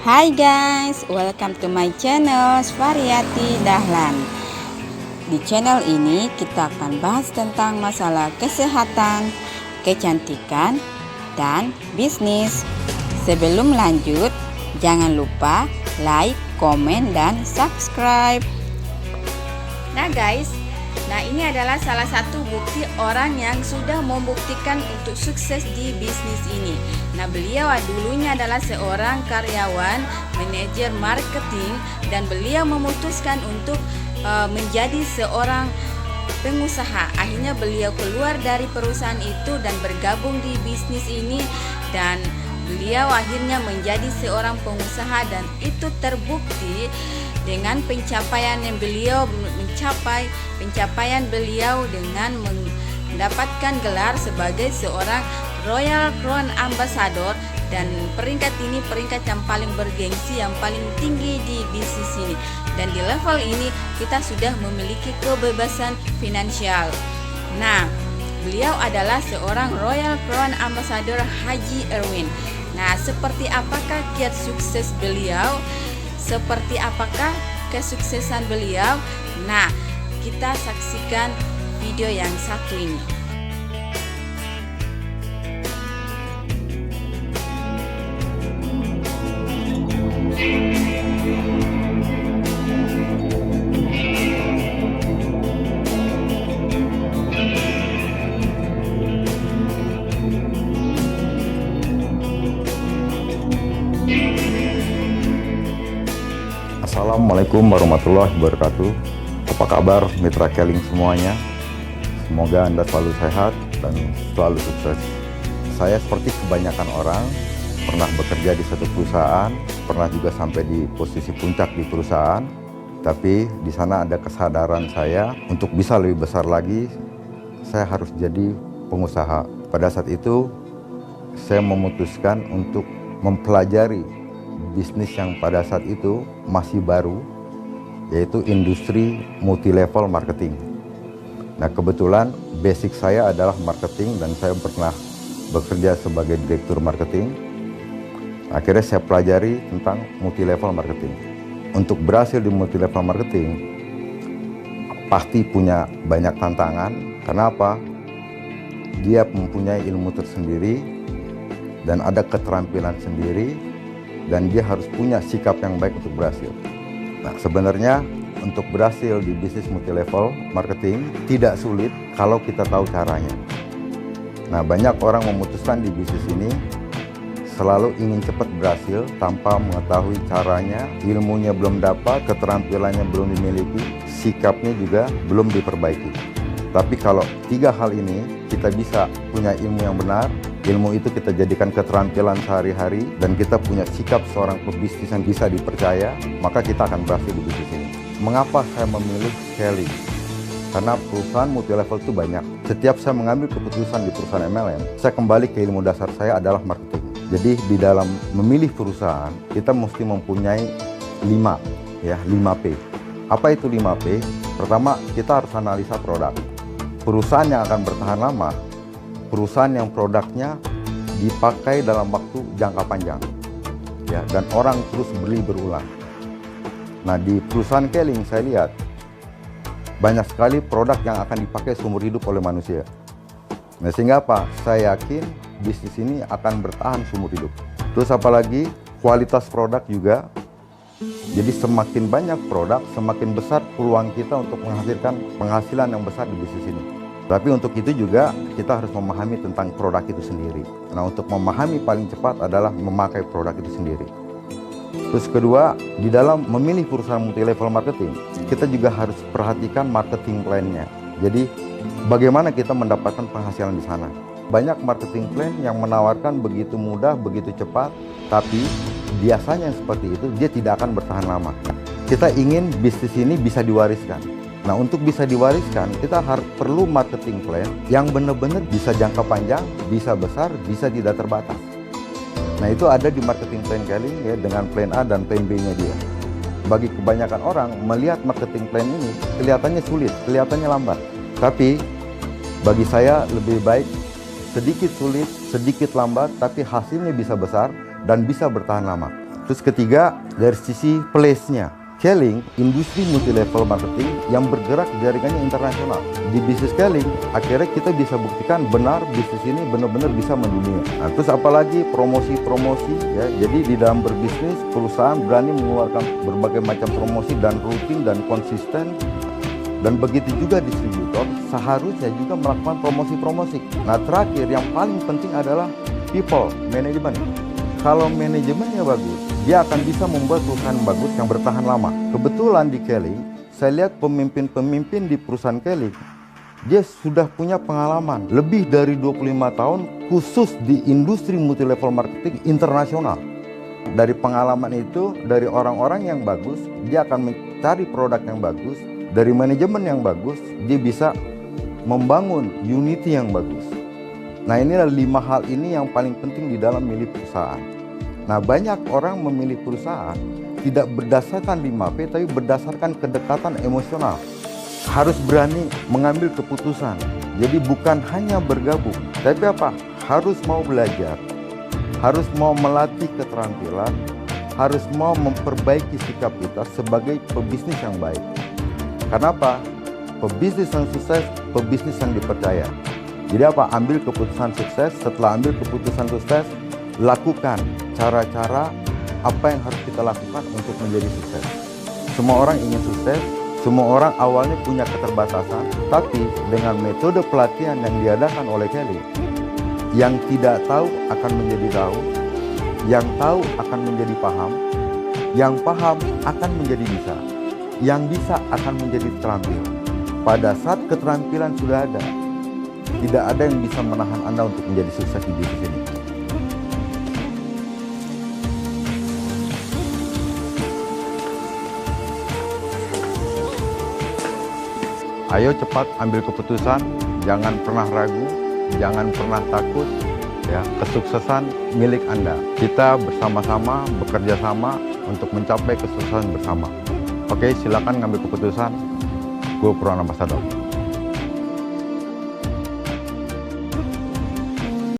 Hai guys, welcome to my channel Variati Dahlan. Di channel ini kita akan bahas tentang masalah kesehatan, kecantikan, dan bisnis. Sebelum lanjut, jangan lupa like, komen, dan subscribe. Nah guys, ini adalah salah satu bukti orang yang sudah membuktikan untuk sukses di bisnis ini. Beliau dulunya adalah seorang karyawan, manajer marketing, dan beliau memutuskan untuk menjadi seorang pengusaha. Akhirnya beliau keluar dari perusahaan itu dan bergabung di bisnis ini, dan beliau akhirnya menjadi seorang pengusaha, dan itu terbukti dengan pencapaian yang beliau mencapai, pencapaian beliau dengan mendapatkan gelar sebagai seorang Royal Crown Ambassador, dan peringkat ini peringkat yang paling bergengsi, yang paling tinggi di bisnis ini. Dan di level ini kita sudah memiliki kebebasan finansial. Beliau adalah seorang Royal Crown Ambassador Haji Erwin. Seperti apakah kiat sukses beliau? Seperti apakah kesuksesan beliau? Kita saksikan video yang satu ini. Assalamualaikum warahmatullahi wabarakatuh. Apa kabar mitra Keling semuanya? Semoga Anda selalu sehat dan selalu sukses. Saya seperti kebanyakan orang pernah bekerja di satu perusahaan, pernah juga sampai di posisi puncak di perusahaan. Tapi di sana ada kesadaran saya untuk bisa lebih besar lagi, saya harus jadi pengusaha. Pada saat itu saya memutuskan untuk mempelajari bisnis yang pada saat itu masih baru, yaitu industri multi-level marketing. Kebetulan basic saya adalah marketing dan saya pernah bekerja sebagai direktur marketing. Akhirnya saya pelajari tentang multi-level marketing. Untuk berhasil di multi-level marketing pasti punya banyak tantangan. Kenapa? Dia mempunyai ilmu tersendiri dan ada keterampilan sendiri, dan dia harus punya sikap yang baik untuk berhasil. Sebenarnya untuk berhasil di bisnis multi-level marketing tidak sulit kalau kita tahu caranya. Banyak orang memutuskan di bisnis ini selalu ingin cepat berhasil tanpa mengetahui caranya, ilmunya belum dapat, keterampilannya belum dimiliki, sikapnya juga belum diperbaiki. Tapi kalau tiga hal ini kita bisa punya ilmu yang benar, ilmu itu kita jadikan keterampilan sehari-hari, dan kita punya sikap seorang pebisnis yang bisa dipercaya, maka kita akan berhasil di bisnis ini. Mengapa saya memilih Keling? Karena perusahaan multi-level itu banyak. Setiap saya mengambil keputusan di perusahaan MLM, saya kembali ke ilmu dasar saya adalah marketing. Jadi di dalam memilih perusahaan, kita mesti mempunyai 5P. Apa itu 5P? Pertama, kita harus analisa produk. Perusahaan yang akan bertahan lama, perusahaan yang produknya dipakai dalam waktu jangka panjang, dan orang terus beli berulang. Di perusahaan Keling saya lihat banyak sekali produk yang akan dipakai seumur hidup oleh manusia. Sehingga apa? Saya yakin bisnis ini akan bertahan seumur hidup. Terus apalagi kualitas produk juga. Jadi semakin banyak produk, semakin besar peluang kita untuk menghasilkan penghasilan yang besar di bisnis ini. Tapi untuk itu juga kita harus memahami tentang produk itu sendiri. Untuk memahami paling cepat adalah memakai produk itu sendiri. Terus kedua, di dalam memilih perusahaan multi-level marketing, kita juga harus perhatikan marketing plan-nya. Jadi bagaimana kita mendapatkan penghasilan di sana. Banyak marketing plan yang menawarkan begitu mudah, begitu cepat, tapi biasanya yang seperti itu dia tidak akan bertahan lama. Kita ingin bisnis ini bisa diwariskan. Untuk bisa diwariskan, kita perlu marketing plan yang benar-benar bisa jangka panjang, bisa besar, bisa tidak terbatas. Itu ada di marketing plan Keling, dengan plan A dan plan B-nya dia. Bagi kebanyakan orang melihat marketing plan ini kelihatannya sulit, kelihatannya lambat. Tapi bagi saya lebih baik sedikit sulit, sedikit lambat, tapi hasilnya bisa besar dan bisa bertahan lama. Terus ketiga, dari sisi place-nya. Keling, industri multi-level marketing yang bergerak jaringannya internasional. Di bisnis Keling, akhirnya kita bisa buktikan benar bisnis ini benar-benar bisa mendunia. Nah, terus apalagi promosi-promosi ya. Jadi di dalam berbisnis, perusahaan berani mengeluarkan berbagai macam promosi dan rutin dan konsisten. Dan begitu juga distributor seharusnya juga melakukan promosi-promosi. Nah, terakhir yang paling penting adalah people, manajemen. Kalau manajemennya bagus, dia akan bisa membuat perusahaan bagus yang bertahan lama. Kebetulan di Keling, saya lihat pemimpin-pemimpin di perusahaan Keling, dia sudah punya pengalaman lebih dari 25 tahun khusus di industri multi-level marketing internasional. Dari pengalaman itu, dari orang-orang yang bagus, dia akan mencari produk yang bagus. Dari manajemen yang bagus, dia bisa membangun unity yang bagus. Nah, inilah 5 hal ini yang paling penting di dalam milih perusahaan. Nah, banyak orang memilih perusahaan tidak berdasarkan 5P, tapi berdasarkan kedekatan emosional. Harus berani mengambil keputusan. Jadi bukan hanya bergabung, tapi apa? Harus mau belajar, harus mau melatih keterampilan, harus mau memperbaiki sikap kita sebagai pebisnis yang baik. Kenapa? Pebisnis yang sukses, pebisnis yang dipercaya. Jadi apa? Ambil keputusan sukses. Setelah ambil keputusan sukses, lakukan cara-cara apa yang harus kita lakukan untuk menjadi sukses. Semua orang ingin sukses, semua orang awalnya punya keterbatasan, tapi dengan metode pelatihan yang diadakan oleh Keling, yang tidak tahu akan menjadi tahu, yang tahu akan menjadi paham, yang paham akan menjadi bisa, yang bisa akan menjadi terampil. Pada saat keterampilan sudah ada, tidak ada yang bisa menahan Anda untuk menjadi sukses di bisnis ini. Ayo cepat ambil keputusan, jangan pernah ragu, jangan pernah takut. Ya, kesuksesan milik Anda. Kita bersama-sama bekerja sama untuk mencapai kesuksesan bersama. Oke, silakan ngambil keputusan. Gue Purwan Ambassador.